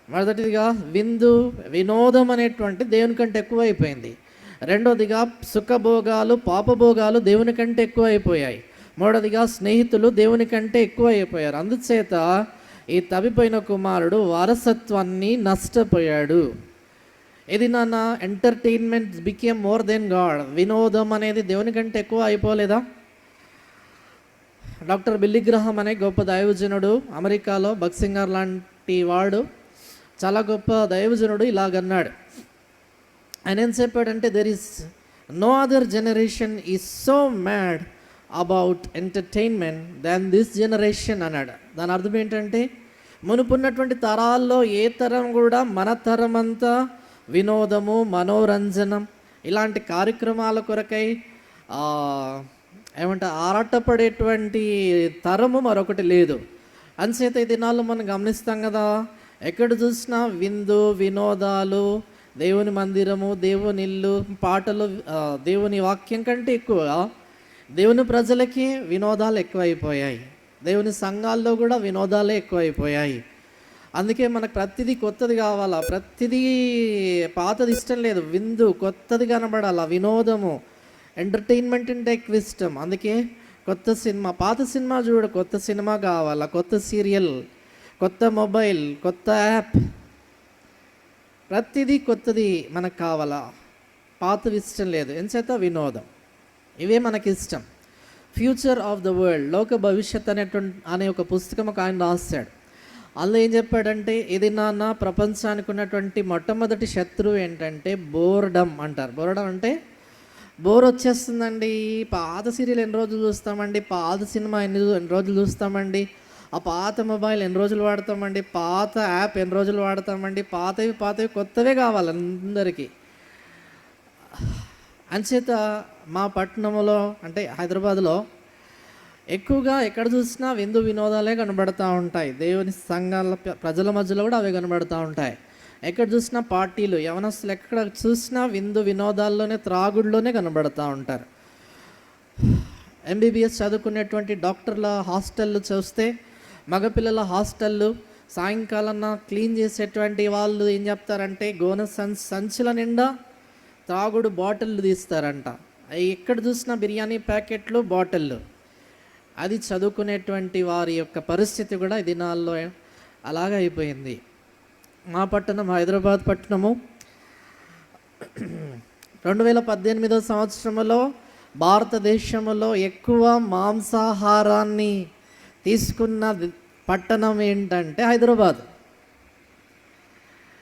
మొదటిదిగా విందు వినోదం అనేటువంటి దేవుని కంటే ఎక్కువ అయిపోయింది. రెండోదిగా సుఖభోగాలు పాపభోగాలు దేవుని కంటే ఎక్కువ అయిపోయాయి. మూడోదిగా స్నేహితులు దేవుని కంటే ఎక్కువ అయిపోయారు. అందుచేత ఈ తప్పిపోయిన కుమారుడు వారసత్వాన్ని నష్టపోయాడు. ఇది నాన్న entertainment became more than God. వినోదం అనేది దేవుని కంటే ఎక్కువ అయిపోలేదా? డాక్టర్ బిల్లీ గ్రహాం అనే గొప్ప దైవజనుడు, అమెరికాలో బక్సింగర్ లాంటి వాడు, చాలా గొప్ప దైవజనుడు ఇలాగన్నాడు. ఆయన ఏం చెప్పాడంటే, there is no other generation is so mad about entertainment than this generation అన్నాడు. దాని అర్థం ఏంటంటే, మునుపున్నటువంటి తరాల్లో ఏ తరం కూడా మన తరం అంతా వినోదము, మనోరంజనం ఇలాంటి కార్యక్రమాల కొరకై ఆరాటపడేటువంటి తరము మరొకటి లేదు. అంచేత ఈ దినాల్లో మనం గమనిస్తాం కదా, ఎక్కడ చూసినా విందు వినోదాలు, దేవుని మందిరము, దేవుని ఇల్లు, పాటలు, దేవుని వాక్యం కంటే ఎక్కువగా దేవుని ప్రజలకి వినోదాలు ఎక్కువైపోయాయి. దేవుని సంఘాల్లో కూడా వినోదాలే ఎక్కువైపోయాయి. అందుకే మనకు ప్రతిదీ కొత్తది కావాలా, ప్రతిదీ పాతది ఇష్టం లేదు. విందు కొత్తది కనబడాలా, వినోదము, ఎంటర్టైన్మెంట్ అంటే ఎక్కువ ఇష్టం. అందుకే కొత్త సినిమా, పాత సినిమా చూడ, కొత్త సినిమా కావాలా, కొత్త సీరియల్, కొత్త మొబైల్, కొత్త యాప్, ప్రతిదీ కొత్తది మనకు కావాలా, పాతవి ఇష్టం లేదు. ఎంచేత వినోదం, ఇవే మనకి ఇష్టం. ఫ్యూచర్ ఆఫ్ ద వరల్డ్, లోక భవిష్యత్ అనే ఒక పుస్తకం ఒక ఆయన రాశాడు. అందులో ఏం చెప్పాడంటే, ఇది నాన్న ప్రపంచానికి ఉన్నటువంటి మొట్టమొదటి శత్రువు ఏంటంటే బోర్డమ్ అంటారు. బోర్డమ్ అంటే బోర్ వచ్చేస్తుందండి, పాత సీరియల్ ఎన్ని రోజులు చూస్తామండి, పాత సినిమా ఎన్ని రోజులు చూస్తామండి, ఆ పాత మొబైల్ ఎన్ని రోజులు వాడతామండి, పాత యాప్ ఎన్ని రోజులు వాడతామండి, పాతవి కొత్తవే కావాలి అందరికీ. అంచేత మా పట్టణంలో అంటే హైదరాబాద్లో ఎక్కువగా ఎక్కడ చూసినా విందు వినోదాలే కనబడుతూ ఉంటాయి. దేవుని సంఘాల ప్రజల మధ్యలో కూడా అవే కనబడుతూ ఉంటాయి. ఎక్కడ చూసినా పార్టీలు, యవనస్తులు ఎక్కడ చూసినా విందు వినోదాల్లోనే, త్రాగుడులోనే కనబడుతూ ఉంటారు. ఎంబీబీఎస్ చదువుకునేటువంటి డాక్టర్ల హాస్టళ్ళు చూస్తే, మగపిల్లల హాస్టళ్ళు సాయంకాలం క్లీన్ చేసేటువంటి వాళ్ళు ఏం చెప్తారంటే, గోనె సంచుల నిండా త్రాగుడు బాటిళ్ళు తీస్తారంట. ఎక్కడ చూసినా బిర్యానీ ప్యాకెట్లు, బాటిళ్ళు. అది చదువుకునేటువంటి వారి యొక్క పరిస్థితి కూడా ఈ దినాల్లో అలాగే అయిపోయింది. మా పట్టణం హైదరాబాద్ పట్టణము 2018 సంవత్సరంలో భారతదేశంలో ఎక్కువ మాంసాహారాన్ని తీసుకున్న పట్టణం ఏంటంటే హైదరాబాద్.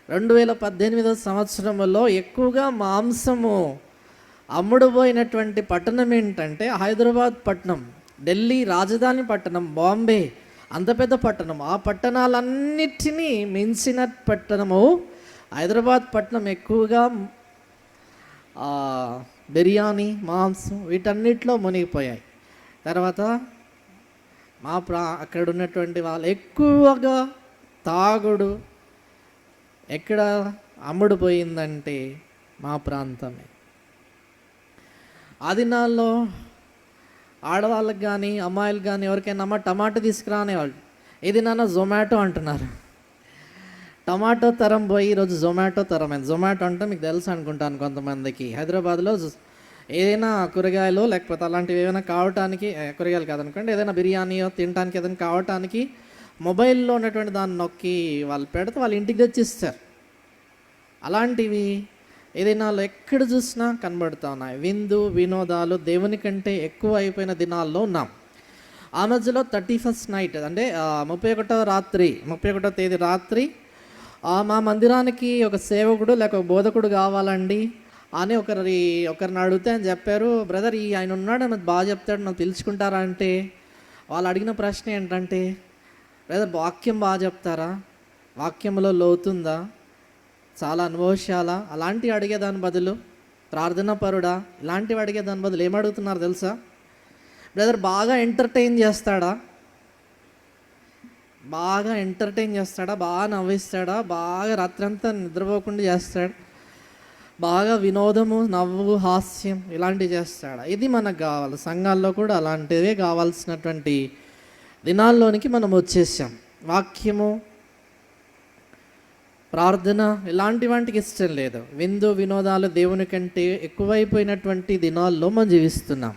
2018 సంవత్సరంలో ఎక్కువగా మాంసము అమ్ముడుపోయినటువంటి పట్టణం ఏంటంటే హైదరాబాద్ పట్టణం. ఢిల్లీ రాజధాని పట్టణం, బాంబే అంత పెద్ద పట్టణం, ఆ పట్టణాలన్నిటినీ మించిన పట్టణము హైదరాబాద్ పట్టణం. ఎక్కువగా బిర్యానీ, మాంసం వీటన్నిటిలో మునిగిపోయాయి. తర్వాత అక్కడ ఉన్నటువంటి వాళ్ళు ఎక్కువగా తాగుడు ఎక్కడ అమ్ముడుపోయిందంటే మా ప్రాంతమే. ఆ దినాల్లో ఆడవాళ్ళకి కానీ అమ్మాయిలకు కానీ ఎవరికైనా టమాటో తీసుకురానేవాళ్ళు. ఇది నాన్న జొమాటో అంటున్నారు. టమాటో తరం పోయి ఈరోజు జొమాటో తరం అయింది. జొమాటో అంటే మీకు తెలుసు అనుకుంటాను కొంతమందికి. హైదరాబాద్లో ఏదైనా కూరగాయలు లేకపోతే అలాంటివి ఏమైనా కావటానికి, కూరగాయలు కాదనుకోండి, ఏదైనా బిర్యానీయో తినడానికి ఏదైనా కావటానికి మొబైల్లో ఉన్నటువంటి దాన్ని నొక్కి వాళ్ళు పెడితే వాళ్ళు ఇంటికి తెచ్చిస్తారు. అలాంటివి ఈ దినాల్లో ఎక్కడ చూసినా కనబడుతూ ఉన్నాయి. విందు వినోదాలు దేవుని కంటే ఎక్కువ అయిపోయిన దినాల్లో ఉన్నాం. ఆ మధ్యలో 31st నైట్ అంటే 31వ తేదీ రాత్రి మా మందిరానికి ఒక సేవకుడు లేక ఒక బోధకుడు కావాలండి అని ఒకరిని అడిగితే అని చెప్పారు. బ్రదర్ ఆయన ఉన్నాడు, నాకు బాగా చెప్తాడు, నాకు తెలుసుకుంటారా అంటే వాళ్ళు అడిగిన ప్రశ్న ఏంటంటే, బ్రదర్ వాక్యం బాగా చెప్తారా, వాక్యంలో లోతుందా, చాలా అనుభవశాలా, అలాంటివి అడిగేదాని బదులు ప్రార్థనా పరుడా, ఇలాంటివి అడిగేదాని బదులు ఏమడుగుతున్నారు తెలుసా? బ్రదర్ బాగా ఎంటర్టైన్ చేస్తాడా, బాగా నవ్విస్తాడా, బాగా రాత్రంతా నిద్రపోకుండా చేస్తాడు, బాగా వినోదము, నవ్వు, హాస్యం ఇలాంటివి చేస్తాడా? ఇది మనకు కావాలి. సంఘాల్లో కూడా అలాంటివే కావాల్సినటువంటి దినాల్లోనికి మనం వచ్చేసాం. వాక్యము ప్రార్థన ఇలాంటి వాటికి ఇష్టం లేదు. విందు వినోదాలు దేవుని కంటే ఎక్కువైపోయినటువంటి దినాల్లో మనం జీవిస్తున్నాం.